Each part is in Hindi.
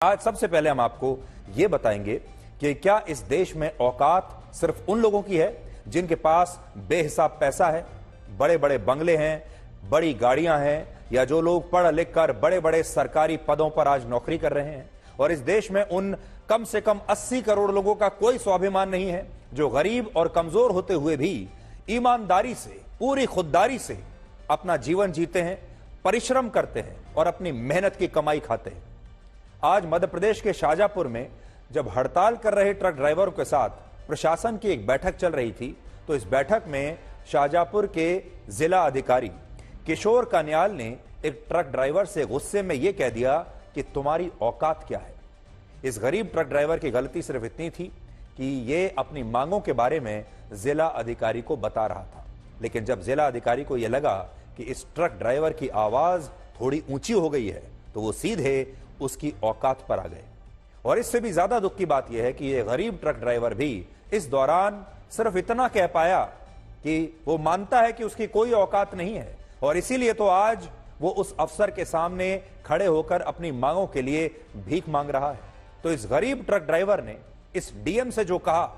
आज सबसे पहले हम आपको यह बताएंगे कि क्या इस देश में औकात सिर्फ उन लोगों की है जिनके पास बेहिसाब पैसा है, बड़े बड़े बंगले हैं, बड़ी गाड़ियां हैं, या जो लोग पढ़ लिख कर बड़े बड़े सरकारी पदों पर आज नौकरी कर रहे हैं। और इस देश में उन कम से कम 80 करोड़ लोगों का कोई स्वाभिमान नहीं है जो गरीब और कमजोर होते हुए भी ईमानदारी से, पूरी खुददारी से अपना जीवन जीते हैं, परिश्रम करते हैं और अपनी मेहनत की कमाई खाते हैं। आज मध्य प्रदेश के शाजापुर में जब हड़ताल कर रहे ट्रक ड्राइवरों के साथ प्रशासन की एक बैठक चल रही थी, तो इस बैठक में शाजापुर के जिला अधिकारी किशोर कान्याल ने एक ट्रक ड्राइवर से गुस्से में यह कह दिया कि तुम्हारी औकात क्या है। इस गरीब ट्रक ड्राइवर की गलती सिर्फ इतनी थी कि यह अपनी मांगों के बारे में जिला अधिकारी को बता रहा था, लेकिन जब जिला अधिकारी को यह लगा कि इस ट्रक ड्राइवर की आवाज थोड़ी ऊंची हो गई है, तो वो सीधे उसकी औकात पर आ गए। और इससे भी ज्यादा दुख की बात यह है कि यह गरीब ट्रक ड्राइवर भी इस दौरान सिर्फ इतना कह पाया कि वो मानता है कि उसकी कोई औकात नहीं है, और इसीलिए तो आज वो उस अफसर के सामने खड़े होकर अपनी मांगों के लिए भीख मांग रहा है। तो इस गरीब ट्रक ड्राइवर ने इस डीएम से जो कहा,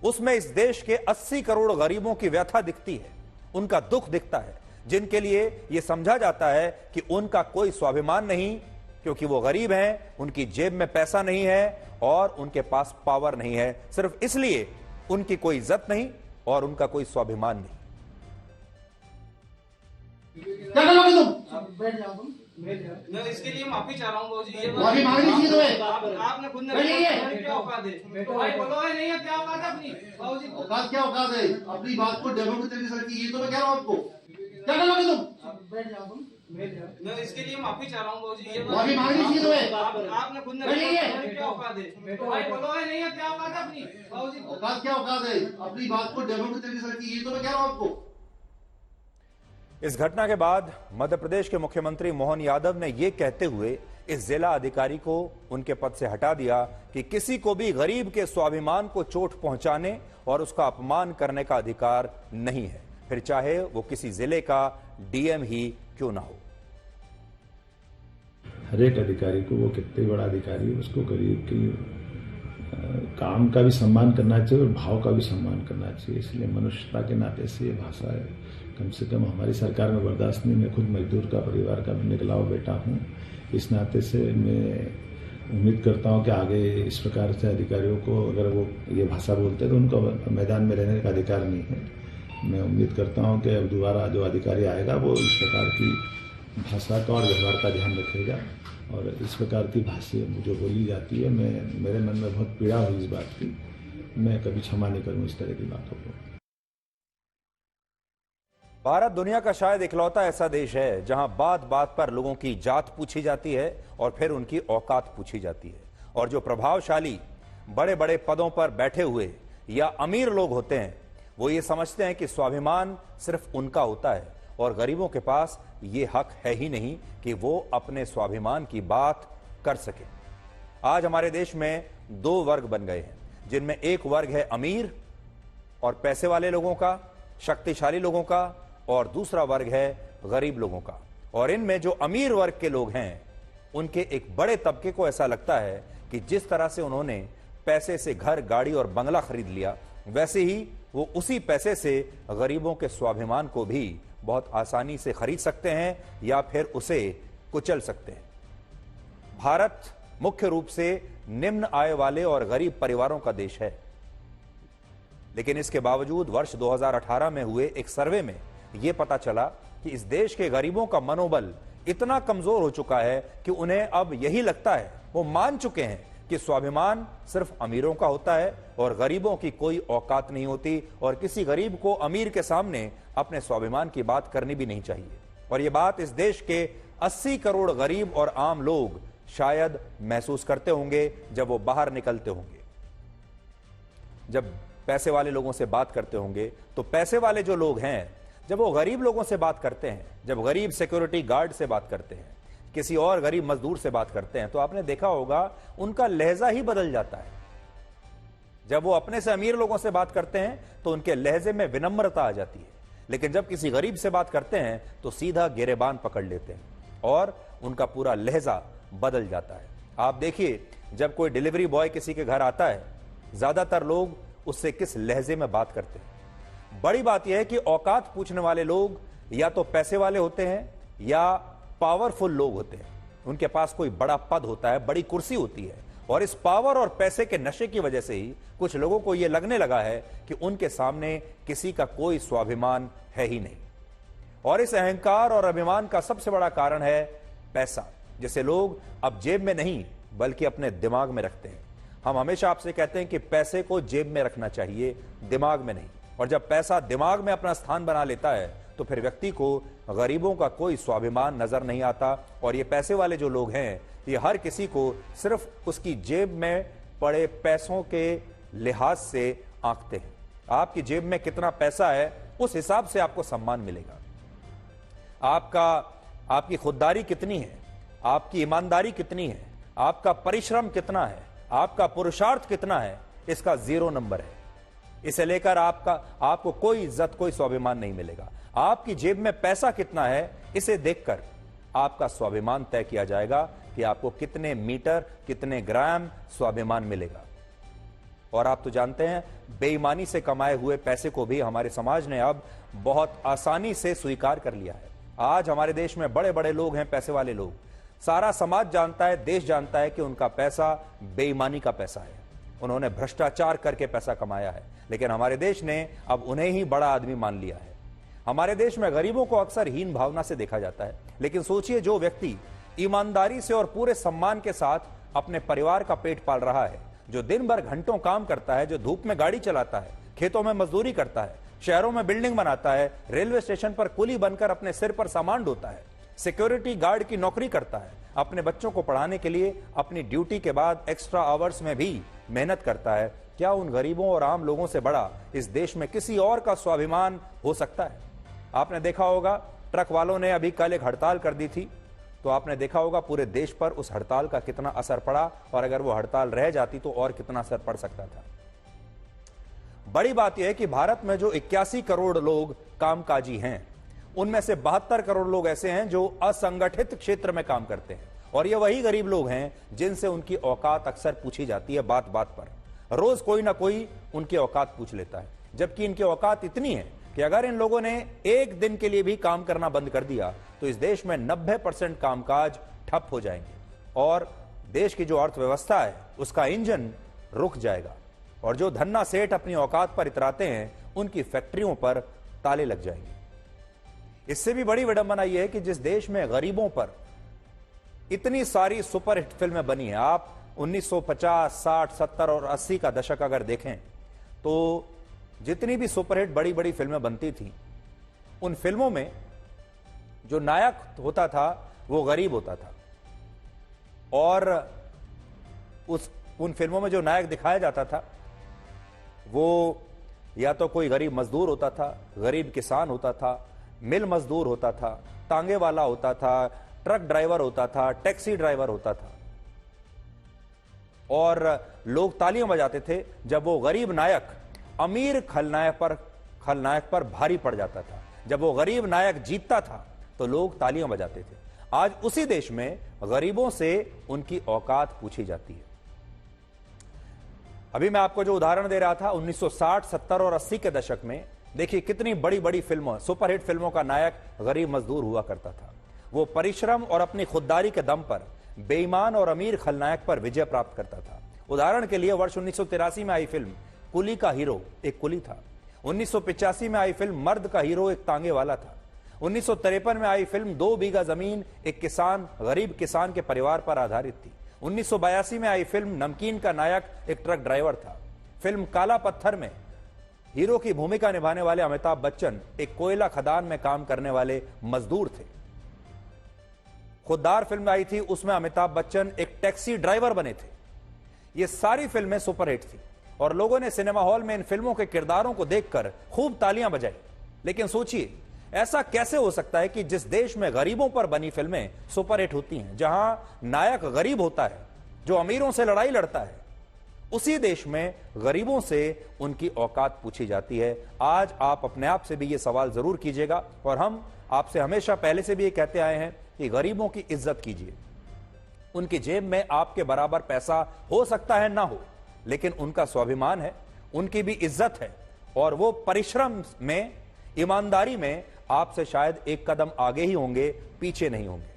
उसमें इस देश के 80 करोड़ गरीबों की व्यथा दिखती है, उनका दुख दिखता है, जिनके लिए यह समझा जाता है कि उनका कोई स्वाभिमान नहीं, क्योंकि वो गरीब हैं, उनकी जेब में पैसा नहीं है और उनके पास पावर नहीं है। सिर्फ इसलिए उनकी कोई इज्जत नहीं और उनका कोई स्वाभिमान नहीं। क्या करोगे तुम? बैठ जाओ तुम। मैं इसके लिए माफी चाह रहा हूँ बाबूजी। ये माफी मांगनी चाहिए तुम्हें। आपने खुद ने क्या औकात है? भाई बोलो है नहीं है, क्या औकात है अपनी बाबूजी? औकात क्या औकात है? अपनी बात को डेमोक्रेसी तरीके से रखी, ये तो मैं कह रहा हूँ आपको। क्या करोगे तुम? बैठ जाओ तुम। मैं इसके लिए माफी चाह रहा हूँ बाबूजी। ये माफी मांगनी चाहिए तुम्हें। आपने खुद ने क्या औकात है? भाई बोलो है नहीं है, क्या औकात है अपनी बाबूजी? औकात क्या औकात है? अपनी बात को डेमोक्रेसी तरीके से रखी, ये तो मैं कह रहा हूँ आपको। इस घटना के बाद मध्य प्रदेश के मुख्यमंत्री मोहन यादव ने यह कहते हुए इस जिला अधिकारी को उनके पद से हटा दिया कि किसी को भी गरीब के स्वाभिमान को चोट पहुंचाने और उसका अपमान करने का अधिकार नहीं है, फिर चाहे वो किसी जिले का डीएम ही क्यों ना हो। हर एक अधिकारी को, वो कितने बड़ा अधिकारी है, उसको गरीब की काम का भी सम्मान करना चाहिए और भाव का भी सम्मान करना चाहिए। इसलिए मनुष्यता के नाते से ये भाषा है कम से कम हमारी सरकार में बर्दाश्त नहीं। मैं खुद मजदूर का परिवार का भी निकला हुआ बेटा हूँ, इस नाते से मैं उम्मीद करता हूँ कि आगे इस प्रकार से अधिकारियों को अगर वो ये भाषा बोलते हैं तो उनको मैदान में रहने का अधिकार नहीं है। मैं उम्मीद करता हूँ कि अब दोबारा जो अधिकारी आएगा वो इस प्रकार की भाषा का और व्यवहार का ध्यान रखेगा, और इस प्रकार की भाषा जो बोली जाती है, मेरे मन में बहुत पीड़ा हुई इस बात की। मैं कभी क्षमा नहीं करूँ इस तरह की बातों को। भारत दुनिया का शायद इकलौता ऐसा देश है जहां बात बात पर लोगों की जात पूछी जाती है और फिर उनकी औकात पूछी जाती है। और जो प्रभावशाली बड़े बड़े पदों पर बैठे हुए या अमीर लोग होते हैं, वो ये समझते हैं कि स्वाभिमान सिर्फ उनका होता है और गरीबों के पास ये हक है ही नहीं कि वो अपने स्वाभिमान की बात कर सके। आज हमारे देश में दो वर्ग बन गए हैं, जिनमें एक वर्ग है अमीर और पैसे वाले लोगों का, शक्तिशाली लोगों का, और दूसरा वर्ग है गरीब लोगों का। और इनमें जो अमीर वर्ग के लोग हैं, उनके एक बड़े तबके को ऐसा लगता है कि जिस तरह से उन्होंने पैसे से घर, गाड़ी और बंगला खरीद लिया, वैसे ही वो उसी पैसे से गरीबों के स्वाभिमान को भी बहुत आसानी से खरीद सकते हैं या फिर उसे कुचल सकते हैं। भारत मुख्य रूप से निम्न आय वाले और गरीब परिवारों का देश है, लेकिन इसके बावजूद वर्ष 2018 में हुए एक सर्वे में यह पता चला कि इस देश के गरीबों का मनोबल इतना कमजोर हो चुका है कि उन्हें अब यही लगता है, वो मान चुके हैं कि स्वाभिमान सिर्फ अमीरों का होता है और गरीबों की कोई औकात नहीं होती, और किसी गरीब को अमीर के सामने अपने स्वाभिमान की बात करनी भी नहीं चाहिए। और यह बात इस देश के 80 करोड़ गरीब और आम लोग शायद महसूस करते होंगे जब वो बाहर निकलते होंगे, जब पैसे वाले लोगों से बात करते होंगे। तो पैसे वाले जो लोग हैं, जब वो गरीब लोगों से बात करते हैं, जब गरीब सिक्योरिटी गार्ड से बात करते हैं, किसी और गरीब मजदूर से बात करते हैं, तो आपने देखा होगा उनका लहजा ही बदल जाता है। जब वो अपने से अमीर लोगों से बात करते हैं तो उनके लहजे में विनम्रता आ जाती है, लेकिन जब किसी गरीब से बात करते हैं तो सीधा गिरेबान पकड़ लेते हैं और उनका पूरा लहजा बदल जाता है। आप देखिए, जब कोई डिलीवरी बॉय किसी के घर आता है, ज्यादातर लोग उससे किस लहजे में बात करते हैं। बड़ी बात यह है कि औकात पूछने वाले लोग या तो पैसे वाले होते हैं या पावरफुल लोग होते हैं। उनके पास कोई बड़ा पद होता है, बड़ी कुर्सी होती है, और इस पावर और पैसे के नशे की वजह से ही कुछ लोगों को यह लगने लगा है कि उनके सामने किसी का कोई स्वाभिमान है ही नहीं। और इस अहंकार और अभिमान का सबसे बड़ा कारण है पैसा, जिसे लोग अब जेब में नहीं बल्कि अपने दिमाग में रखते हैं। हम हमेशा आपसे कहते हैं कि पैसे को जेब में रखना चाहिए, दिमाग में नहीं। और जब पैसा दिमाग में अपना स्थान बना लेता है तो फिर व्यक्ति को गरीबों का कोई स्वाभिमान नजर नहीं आता। और ये पैसे वाले जो लोग हैं, ये हर किसी को सिर्फ उसकी जेब में पड़े पैसों के लिहाज से आंकते हैं। आपकी जेब में कितना पैसा है, उस हिसाब से आपको सम्मान मिलेगा। आपकी खुददारी कितनी है, आपकी ईमानदारी कितनी है, आपका परिश्रम कितना है, आपका पुरुषार्थ कितना है, इसका 0 नंबर है। इसे लेकर आपको कोई इज्जत, कोई स्वाभिमान नहीं मिलेगा। आपकी जेब में पैसा कितना है, इसे देखकर आपका स्वाभिमान तय किया जाएगा कि आपको कितने मीटर, कितने ग्राम स्वाभिमान मिलेगा। और आप तो जानते हैं, बेईमानी से कमाए हुए पैसे को भी हमारे समाज ने अब बहुत आसानी से स्वीकार कर लिया है। आज हमारे देश में बड़े बड़े लोग हैं, पैसे वाले लोग। सारा समाज जानता है, देश जानता है कि उनका पैसा बेईमानी का पैसा है, उन्होंने भ्रष्टाचार करके पैसा कमाया है। लेकिन हमारे देश ने अब उन्हें ही बड़ा आदमी मान लिया है। हमारे देश में गरीबों को अक्सर हीन भावना से देखा जाता है, लेकिन सोचिए, जो व्यक्ति ईमानदारी से और पूरे सम्मान के साथ अपने परिवार का पेट पाल रहा है, जो दिन भर घंटों काम करता है, जो धूप में गाड़ी चलाता है, खेतों में मजदूरी करता है, शहरों में बिल्डिंग बनाता है, रेलवे स्टेशन पर कुली बनकर अपने सिर पर सामान ढोता है, सिक्योरिटी गार्ड की नौकरी करता है, अपने बच्चों को पढ़ाने के लिए अपनी ड्यूटी के बाद एक्स्ट्रा आवर्स में भी मेहनत करता है, क्या उन गरीबों और आम लोगों से बड़ा इस देश में किसी और का स्वाभिमान हो सकता है? आपने देखा होगा, ट्रक वालों ने अभी कल एक हड़ताल कर दी थी, तो आपने देखा होगा पूरे देश पर उस हड़ताल का कितना असर पड़ा, और अगर वो हड़ताल रह जाती तो और कितना असर पड़ सकता था। बड़ी बात यह है कि भारत में जो 81 करोड़ लोग कामकाजी हैं, उनमें से 72 करोड़ लोग ऐसे हैं जो असंगठित क्षेत्र में काम करते हैं। और ये वही गरीब लोग हैं जिनसे उनकी औकात अक्सर पूछी जाती है। बात बात पर रोज कोई ना कोई उनकी औकात पूछ लेता है, जबकि इनकी औकात इतनी है कि अगर इन लोगों ने एक दिन के लिए भी काम करना बंद कर दिया तो इस देश में 90% कामकाज ठप हो जाएंगे और देश की जो अर्थव्यवस्था है उसका इंजन रुक जाएगा। और जो धन्ना सेठ अपनी औकात पर इतराते हैं, उनकी फैक्ट्रियों पर ताले लग जाएंगे। इससे भी बड़ी विडंबना यह है कि जिस देश में गरीबों पर इतनी सारी सुपरहिट फिल्में बनी हैं, आप 1950, 60, 70 और 80 का दशक अगर देखें तो जितनी भी सुपरहिट बड़ी बड़ी फिल्में बनती थी, उन फिल्मों में जो नायक होता था वो गरीब होता था। और उन फिल्मों में जो नायक दिखाया जाता था वो या तो कोई गरीब मजदूर होता था, गरीब किसान होता था, मिल मजदूर होता था, तांगे वाला होता था, ट्रक ड्राइवर होता था, टैक्सी ड्राइवर होता था। और लोग तालियां बजाते थे जब वो गरीब नायक अमीर खलनायक पर भारी पड़ जाता था। जब वो गरीब नायक जीतता था तो लोग तालियां बजाते थे। आज उसी देश में गरीबों से उनकी औकात पूछी जाती है। अभी मैं आपको जो उदाहरण दे रहा था 1960, 70 और 80 के दशक में, देखिए कितनी बड़ी बड़ी फिल्मों, सुपरहिट फिल्मों का नायक गरीब मजदूर हुआ करता था। वो परिश्रम और अपनी खुददारी के दम पर बेईमान और अमीर खलनायक पर विजय प्राप्त करता था। उदाहरण के लिए वर्ष 1983 में आई फिल्म कुली का हीरो एक कुली था। 1985 में आई फिल्म मर्द का हीरो एक तांगे वाला था। 1953 में आई फिल्म 2 बीघा जमीन एक किसान, गरीब किसान के परिवार पर आधारित थी। 1982 में आई फिल्म नमकीन का नायक एक ट्रक ड्राइवर था। फिल्म काला पत्थर में हीरो की भूमिका निभाने वाले अमिताभ बच्चन एक कोयला खदान में काम करने वाले मजदूर थे। खुददार फिल्म आई थी, उसमें अमिताभ बच्चन एक टैक्सी ड्राइवर बने थे। ये सारी फिल्में सुपरहिट थी और लोगों ने सिनेमा हॉल में इन फिल्मों के किरदारों को देखकर खूब तालियां बजाई। लेकिन सोचिए, ऐसा कैसे हो सकता है कि जिस देश में गरीबों पर बनी फिल्में सुपरहिट होती हैं, जहां नायक गरीब होता है जो अमीरों से लड़ाई लड़ता है, उसी देश में गरीबों से उनकी औकात पूछी जाती है। आज आप अपने आप से भी यह सवाल जरूर कीजिएगा और हम आपसे हमेशा पहले से भी ये कहते आए हैं कि गरीबों की इज्जत कीजिए। उनकी जेब में आपके बराबर पैसा हो सकता है ना हो, लेकिन उनका स्वाभिमान है, उनकी भी इज्जत है, और वो परिश्रम में, ईमानदारी में आपसे शायद एक कदम आगे ही होंगे, पीछे नहीं होंगे।